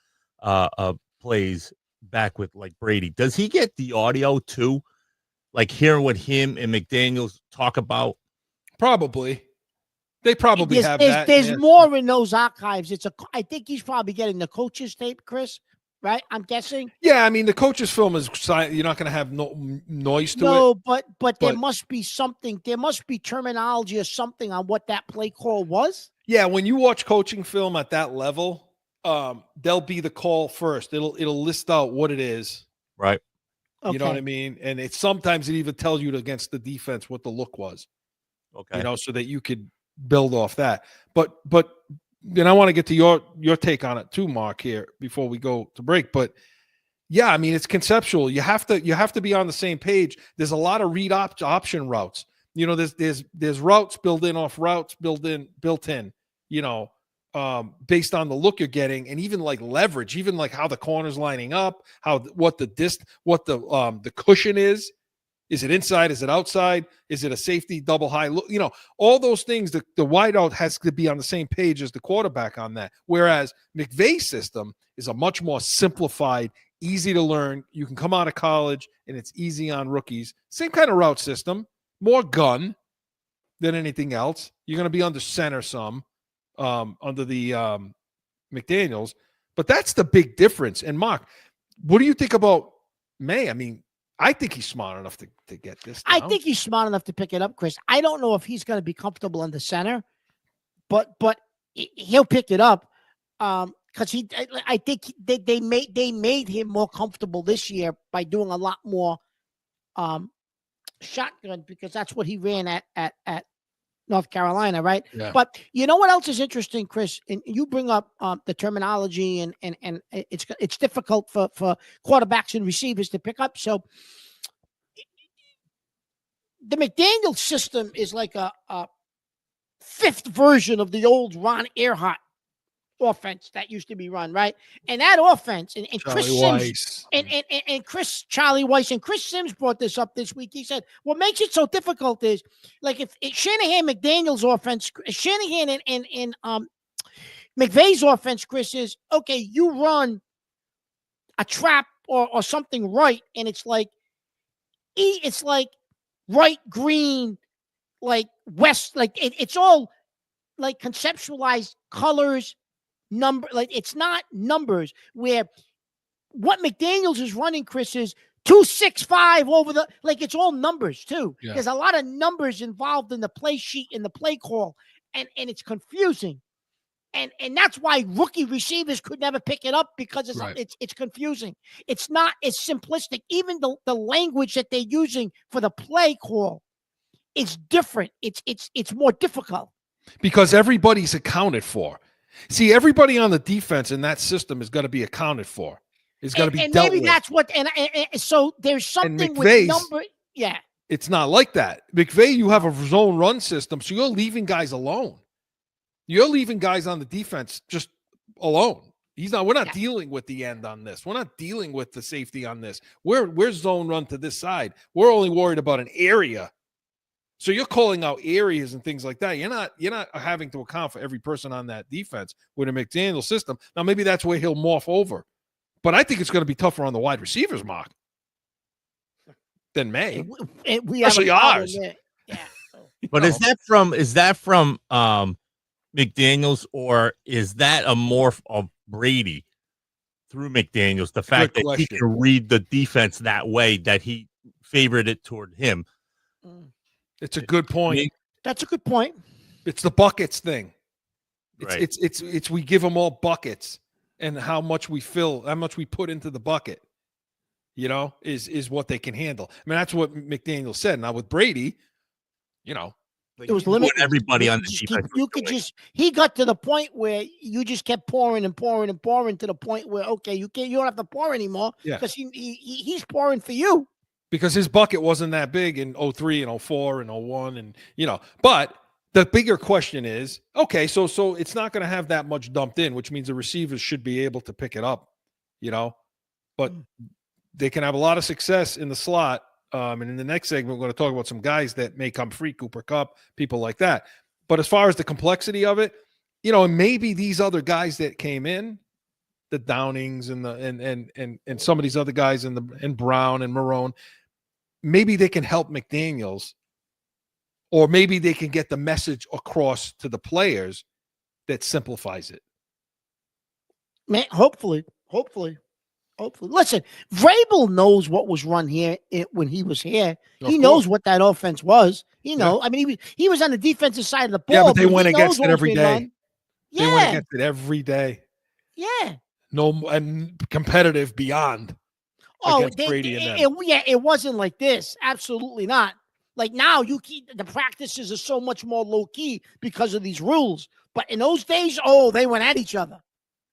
plays back with like Brady, does he get the audio too? Like hearing what him and McDaniels talk about? Probably. They probably have that. There's more in those archives. I think he's probably getting the coach's tape, Chris, right? I'm guessing. Yeah, I mean, the coach's film is you're not going to have no noise to it. No, but there must be something. There must be terminology or something on what that play call was. Yeah, when you watch coaching film at that level, there'll be the call first. It'll list out what it is. Right. Okay. You know what I mean? And sometimes it even tells you against the defense what the look was. Okay. So that you could build off that. But then I want to get to your take on it too, Mark, here before we go to break. But yeah, I mean, it's conceptual. You have to be on the same page. There's a lot of read option routes. There's routes built in off routes built in, based on the look you're getting, and even like leverage, even like how the corner's lining up, what the cushion is. Is it inside? Is it outside? Is it a safety double high? All those things, the wideout has to be on the same page as the quarterback on that. Whereas McVay's system is a much more simplified, easy to learn. You can come out of college and it's easy on rookies. Same kind of route system, more gun than anything else. You're going to be under center some under the McDaniels. But that's the big difference. And Mark, what do you think about May? I mean, I think he's smart enough to get this down. I think he's smart enough to pick it up, Chris. I don't know if he's going to be comfortable in the center, but he'll pick it up because I think they made him more comfortable this year by doing a lot more shotgun because that's what he ran at North Carolina, right? Yeah. But you know what else is interesting, Chris? And you bring up the terminology, and it's difficult for quarterbacks and receivers to pick up. So the McDaniel system is like a fifth version of the old Ron Earhart offense that used to be run, right? And that offense, and Chris Sims, and Charlie Weiss, and Chris Sims brought this up this week. He said, what makes it so difficult is, like, if Shanahan McDaniel's offense, Shanahan and McVay's offense, Chris, is, okay, you run a trap or something right, and it's like right, green, like west, like it's all like conceptualized colors, number, like it's not numbers. Where what McDaniels is running, Chris, is 265 over the, like it's all numbers too. Yeah. There's a lot of numbers involved in the play sheet and the play call, and it's confusing. And that's why rookie receivers could never pick it up because it's confusing. It's not as simplistic. Even the language that they're using for the play call is different. It's more difficult. Because everybody's accounted for. See, everybody on the defense in that system is going to be accounted for. It's going to be dealt with. And maybe that's what. And so there's something with number. Yeah. It's not like that. McVay, you have a zone run system, so you're leaving guys alone. You're leaving guys on the defense just alone. We're not dealing with the end on this. We're not dealing with the safety on this. We're zone run to this side. We're only worried about an area. So you're calling out areas and things like that. You're not having to account for every person on that defense with a McDaniel system. Now, maybe that's where he'll morph over. But I think it's going to be tougher on the wide receivers, Mark, than May. We especially ours. Yeah. But is that from McDaniels, or is that a morph of Brady through McDaniels? The fact that he can read the defense that way, that he favored it toward him. It's a good point. That's a good point. It's the buckets thing. Right. It's we give them all buckets and how much we put into the bucket. is what they can handle. I mean, that's what McDaniel said. Now with Brady, it was limited. Everybody on the defense. He got to the point where you just kept pouring and pouring and pouring to the point where, okay, you don't have to pour anymore because he's pouring for you. Because his bucket wasn't that big in 03 and 04 and 01 and, but the bigger question is, okay, so it's not going to have that much dumped in, which means the receivers should be able to pick it up, but they can have a lot of success in the slot. And in the next segment, we're going to talk about some guys that may come free, Cooper Kupp, people like that. But as far as the complexity of it, and maybe these other guys that came in, the Downings and some of these other guys and Brown and Marone, maybe they can help McDaniels, or maybe they can get the message across to the players that simplifies it. Man, hopefully. Listen, Vrabel knows what was run here when he was here. He knows what that offense was. He knows. I mean, he was on the defensive side of the ball. Yeah, but they went against it every day. Yeah. They went against it every day. Yeah. No, and competitive beyond. Brady and them. It wasn't like this. Absolutely not. Like now, the practices are so much more low key because of these rules. But in those days, they went at each other.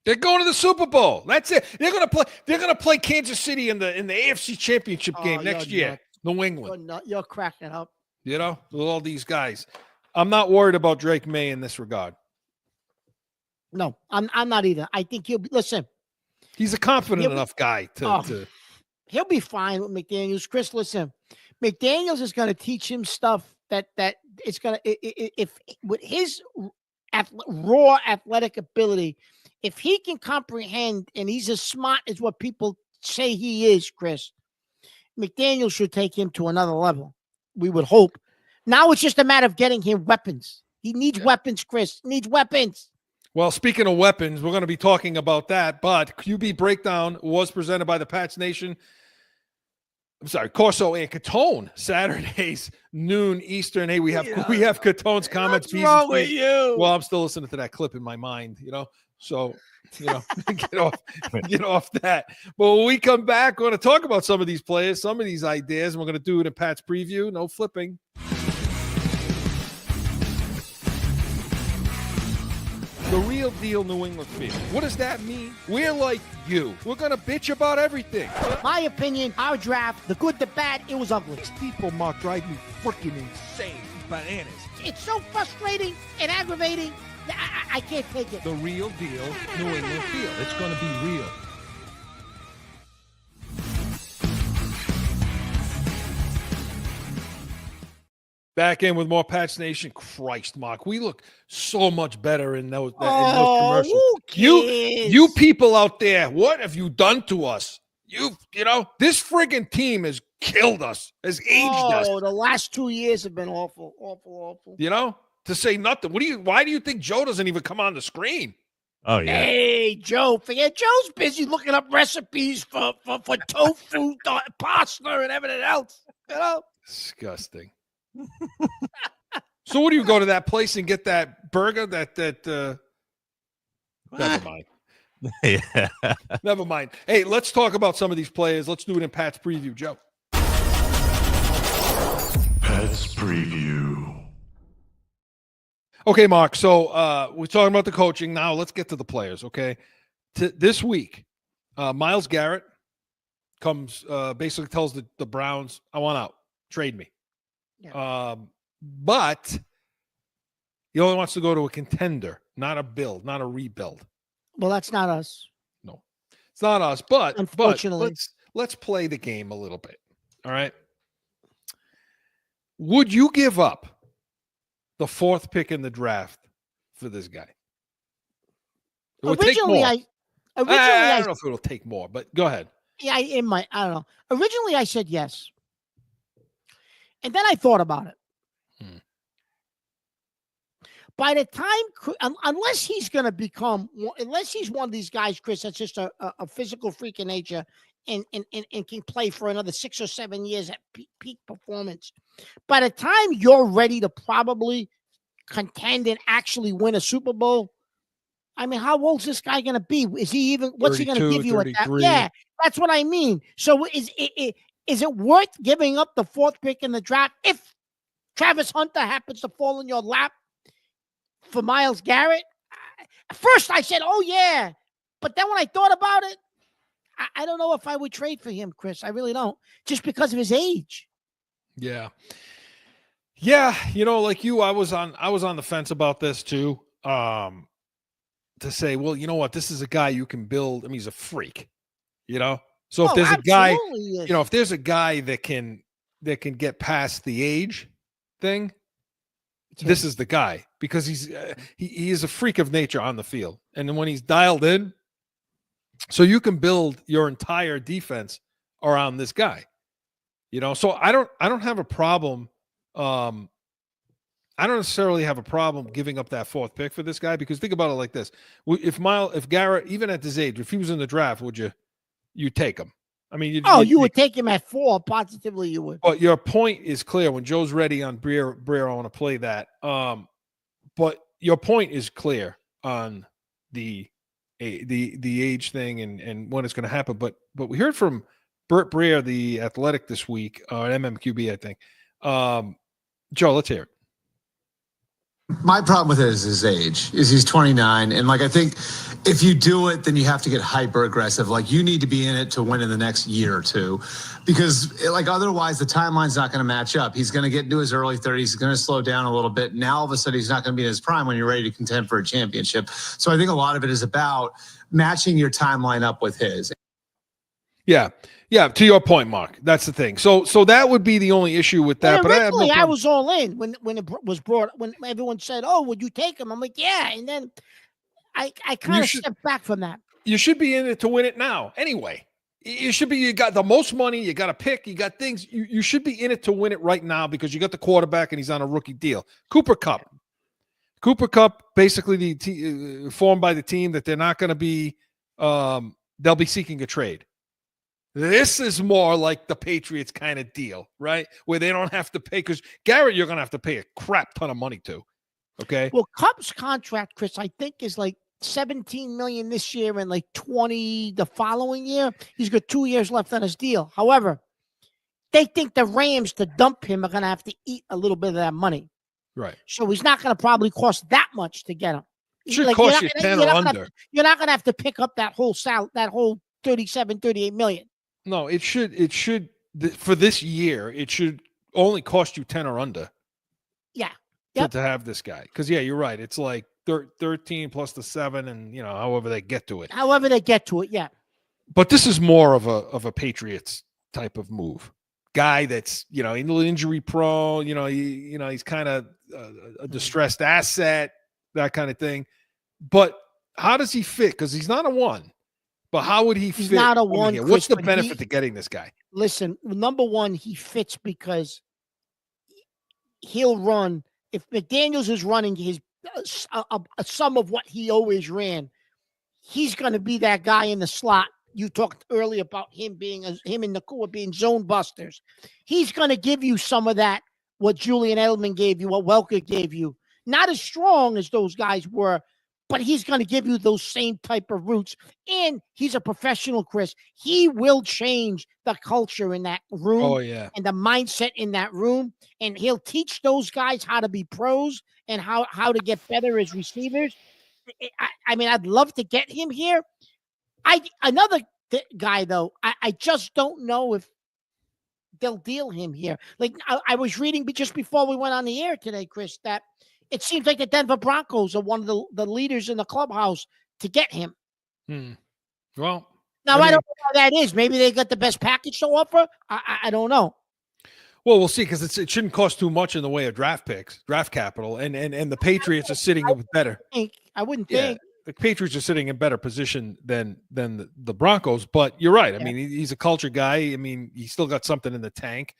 They're going to the Super Bowl. That's it. They're going to play Kansas City in the AFC Championship game next year. New England. You're cracking up. With all these guys. I'm not worried about Drake May in this regard. No, I'm not either. I think he'll be. Listen, he's a confident enough guy to. He'll be fine with McDaniels. Chris, listen, McDaniels is going to teach him stuff that it's going to if with his raw athletic ability. If he can comprehend and he's as smart as what people say he is, Chris, McDaniel should take him to another level. We would hope. Now it's just a matter of getting him weapons. He needs weapons, Chris. He needs weapons. Well, speaking of weapons, we're going to be talking about that. But QB Breakdown was presented by the Pats Nation. I'm sorry, Corso and Catone, Saturdays, noon Eastern. Hey, we have Catone's comments. What's wrong with you? Well, I'm still listening to that clip in my mind, So, get off that. But when we come back, we're going to talk about some of these players, some of these ideas, and we're going to do it in Pat's preview. No flipping. The real deal New England feel. What does that mean? We're like you. We're going to bitch about everything. My opinion, our draft, the good, the bad, it was ugly. These people, Mark, drive me freaking insane. Bananas. It's so frustrating and aggravating. I can't take it. The real deal New England feel. It's going to be real. Back in with more Pats Nation. Christ, Mark, we look so much better in those commercials. You people out there, what have you done to us? This friggin' team has killed us, has aged us. The last 2 years have been awful. To say nothing. Why do you think Joe doesn't even come on the screen? Oh, yeah. Hey, Joe. Forget Joe's busy looking up recipes for tofu, pasta, and everything else. Disgusting. So what do you go to that place and get that burger never mind. Yeah. Never mind. Hey, let's talk about some of these players. Let's do it in Pat's preview, Joe. Pat's preview. Okay, Mark. So we're talking about the coaching. Now let's get to the players, okay? This week, Myles Garrett comes, basically tells the Browns, I want out. Trade me. Yeah. But he only wants to go to a contender, not a build, not a rebuild. Well, that's not us. No, it's not us. But unfortunately, let's play the game a little bit. All right. Would you give up the fourth pick in the draft for this guy? It would take more. I don't know if it'll take more, but go ahead. Yeah, it might. I don't know. Originally, I said yes. And then I thought about it. By the time, unless he's going to become, unless he's one of these guys, Chris, that's just a physical freak of nature and can play for another 6 or 7 years at peak performance. By the time you're ready to probably contend and actually win a Super Bowl, I mean, how old's this guy going to be? Is he even? What's he going to give you at that? 33. Yeah, that's what I mean. So is it worth giving up the 4th pick in the draft if Travis Hunter happens to fall in your lap for Myles Garrett? First, I said, "Oh yeah," but then when I thought about it, I don't know if I would trade for him, Chris. I really don't, just because of his age. Yeah. Like you, I was on the fence about this too. To say, well, you know what, this is a guy you can build. I mean, he's a freak, So if there's a guy, if there's a guy that can get past the age thing, this is the guy, because he is a freak of nature on the field, and then when he's dialed in, so you can build your entire defense around this guy. So I don't have a problem. I don't necessarily have a problem giving up that 4th pick for this guy, because think about it like this: if Garrett, even at this age, if he was in the draft, would you take him? I mean, you would take him at 4, positively you would. But your point is clear. When Joe's ready on Breer, I want to play that. But your point is clear on the age thing and when it's going to happen. But we heard from Burt Breer, the Athletic, this week, or MMQB, I think. Joe, let's hear it. My problem with it is his age. He's 29, and I think if you do it, then you have to get hyper aggressive. You need to be in it to win in the next year or two, because otherwise the timeline's not going to match up. He's going to get into his early 30s. He's going to slow down a little bit. Now all of a sudden he's not going to be in his prime when you're ready to contend for a championship. So I think a lot of it is about matching your timeline up with his. Yeah. To your point, Mark. That's the thing. So that would be the only issue with that. But I was all in when it was brought. When everyone said, "Oh, would you take him?" I'm like, "Yeah," and then I kind of stepped back from that. You should be in it to win it now. Anyway, you should be. You got the most money. You got a pick. You got things. You should be in it to win it right now, because you got the quarterback and he's on a rookie deal. Cooper Kupp, basically formed by the team that they're not going to be. They'll be seeking a trade. This is more like the Patriots kind of deal, right? Where they don't have to pay, because Garrett, you're going to have to pay a crap ton of money to. Okay. Well, Kupp's contract, Chris, I think is $17 million this year and 20 the following year. He's got 2 years left on his deal. However, they think the Rams to dump him are going to have to eat a little bit of that money. Right. So he's not going to probably cost that much to get him. It should cost you 10 or under. You're not going to have to pick up that whole 38 million. No, it should for this year, it should only cost you 10 or under. Yeah. To have this guy. Because, you're right. It's 13 plus the 7 and, however they get to it. Yeah. But this is more of a Patriots type of move. Guy that's, injury prone, he's kind of a distressed asset, that kind of thing. But how does he fit? Because he's not a 1. But how would he fit? He's not a 1. Chris, what's the benefit to getting this guy? Listen, number 1, he fits because he'll run. If McDaniels is running his a sum of what he always ran, he's going to be that guy in the slot. You talked earlier about him and Nakua being zone busters. He's going to give you some of that, what Julian Edelman gave you, what Welker gave you. Not as strong as those guys were, but he's going to give you those same type of routes. And he's a professional, Chris. He will change the culture in that room. Oh, yeah. And the mindset in that room. And he'll teach those guys how to be pros and how to get better as receivers. I mean, I'd love to get him here. Another guy, though, I just don't know if they'll deal him here. I was reading just before we went on the air today, Chris, that it seems like the Denver Broncos are one of the leaders in the clubhouse to get him. Well, now I don't know how that is. Maybe they got the best package to offer. I don't know. Well, we'll see, because it shouldn't cost too much in the way of draft picks, draft capital, and the Patriots are sitting better. I wouldn't think. The Patriots are sitting in better position than the Broncos. But you're right. I mean, he's a culture guy. I mean, he's still got something in the tank.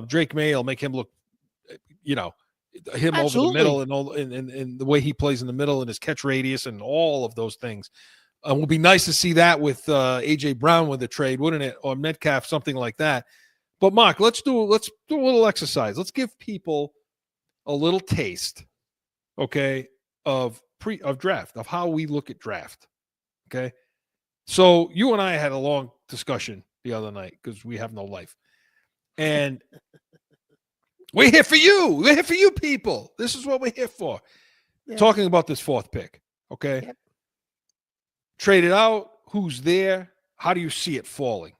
Drake May will make him look, him Absolutely. over the middle and all, and the way he plays in the middle and his catch radius and all of those things. It would be nice to see that with AJ Brown with the trade, wouldn't it? Or Metcalf, something like that. But Mark, let's do a little exercise. Let's give people a little taste, okay, of draft, of how we look at draft. Okay. So you and I had a long discussion the other night because we have no life. And we're here for you. We're here for you people. This is what we're here for. Yeah. Talking about this 4th pick. Okay. Yep. Trade it out. Who's there? How do you see it falling?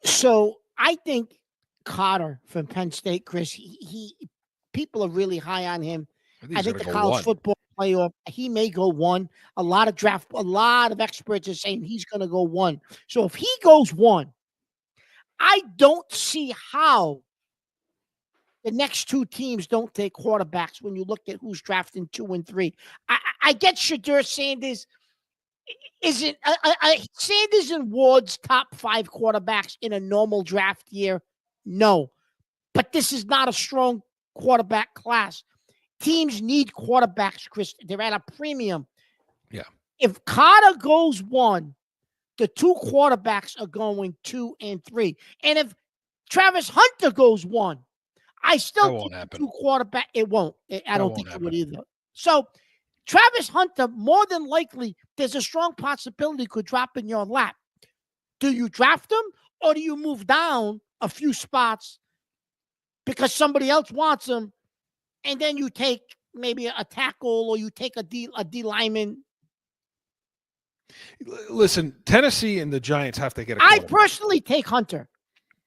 So I think Carter from Penn State, Chris, he people are really high on him. I think the college football playoff, he may go 1. A lot of experts are saying he's going to go 1. So if he goes 1, I don't see how the next 2 teams don't take quarterbacks when you look at who's drafting 2 and 3. I get Shedeur Sanders. Isn't Sanders and Ward's top 5 quarterbacks in a normal draft year? No. But this is not a strong quarterback class. Teams need quarterbacks, Chris. They're at a premium. Yeah. If Carter goes 1, the 2 quarterbacks are going 2 and 3. And if Travis Hunter goes 1, I still think the 2 quarterback. It won't. I don't think it would either. So Travis Hunter, more than likely, there's a strong possibility could drop in your lap. Do you draft him or do you move down a few spots because somebody else wants him, and then you take maybe a tackle or you take a D lineman? Listen, Tennessee and the Giants have to get a quarterback. I personally take Hunter,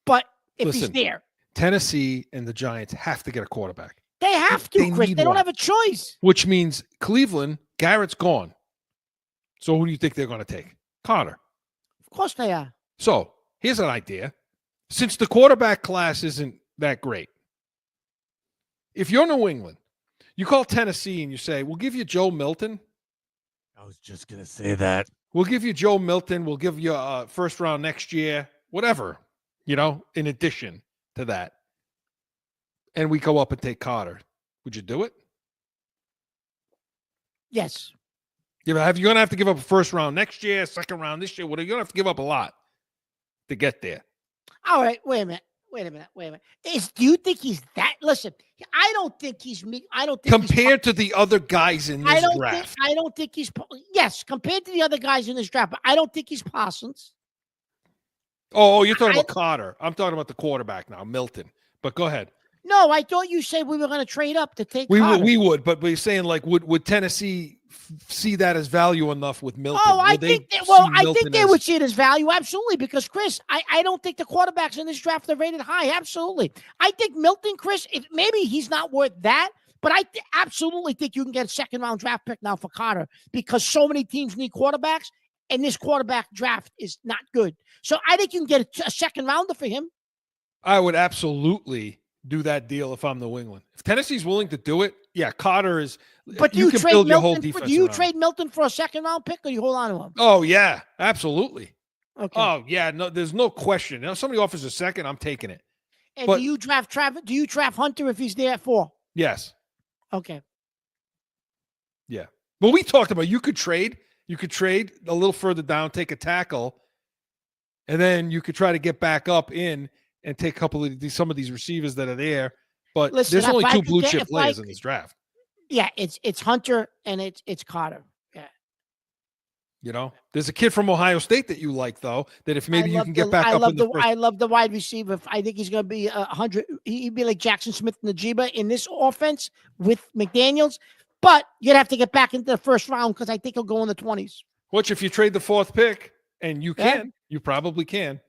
but if he's there. Tennessee and the Giants have to get a quarterback. They have to, Chris. They don't have a choice. Which means Cleveland, Garrett's gone. So who do you think they're going to take? Carter. Of course they are. So here's an idea. Since the quarterback class isn't that great, if you're New England, you call Tennessee and you say, we'll give you Joe Milton. I was just going to say that. We'll give you Joe Milton. We'll give you a 1st round next year, whatever, in addition to that. And we go up and take Carter. Would you do it? Yes. You're going to have to give up a 1st round next year, 2nd round this year. You're going to have to give up a lot to get there. All right. Wait a minute. Do you think he's that? Listen, I don't think he's me. I don't think compared to the other guys in this draft. I don't think he's. Yes, compared to the other guys in this draft, but I don't think he's Parsons. Oh, you're talking about Carter. I'm talking about the quarterback now, Milton. But go ahead. No, I thought you said we were going to trade up to take Carter. We would, but we're saying would Tennessee see that as value enough with Milton? Oh, I think they would see it as value, absolutely. Because Chris, I don't think the quarterbacks in this draft are rated high. Absolutely, I think Milton, Chris, maybe he's not worth that, but I absolutely think you can get a 2nd round draft pick now for Carter because so many teams need quarterbacks, and this quarterback draft is not good. So I think you can get a 2nd rounder for him. I would absolutely do that deal if I'm New England. If Tennessee's willing to do it, yeah, Carter is. But you can build your whole defense. Do you trade Milton for a 2nd round pick, or you hold on to him? Oh yeah, absolutely. Okay. Oh yeah, no, there's no question. Now, somebody offers a 2nd, I'm taking it. And do you draft Travis? Do you draft Hunter if he's there at 4? Yes. Okay. Yeah. Well, we talked about you could trade a little further down, take a tackle, and then you could try to get back up in and take some of these receivers that are there. But there's only 2 blue chip players in this draft. Yeah, it's Hunter and it's Carter. Yeah. There's a kid from Ohio State that you like, though, that if maybe you can get back up in the first. I love the wide receiver. I think he's going to be 100. He'd be like Jackson Smith-Njigba in this offense with McDaniels. But you'd have to get back into the 1st round because I think he'll go in the 20s. Which, if you trade the 4th pick, and you can, you probably can.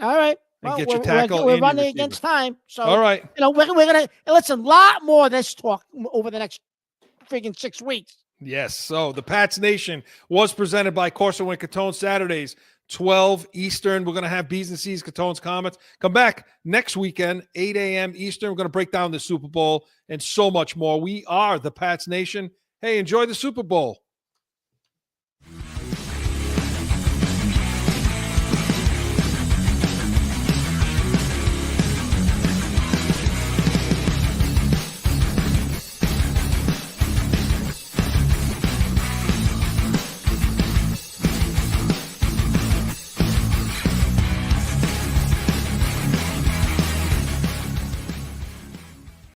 All right. And get your tackle. We're running against time. So, all right. We're going to listen, a lot more of this talk over the next friggin' 6 weeks. Yes. So the Pats Nation was presented by Corso and Catone Saturdays, 12 Eastern. We're going to have B's and C's, Catone's Comments. Come back next weekend, 8 a.m. Eastern. We're going to break down the Super Bowl and so much more. We are the Pats Nation. Hey, enjoy the Super Bowl.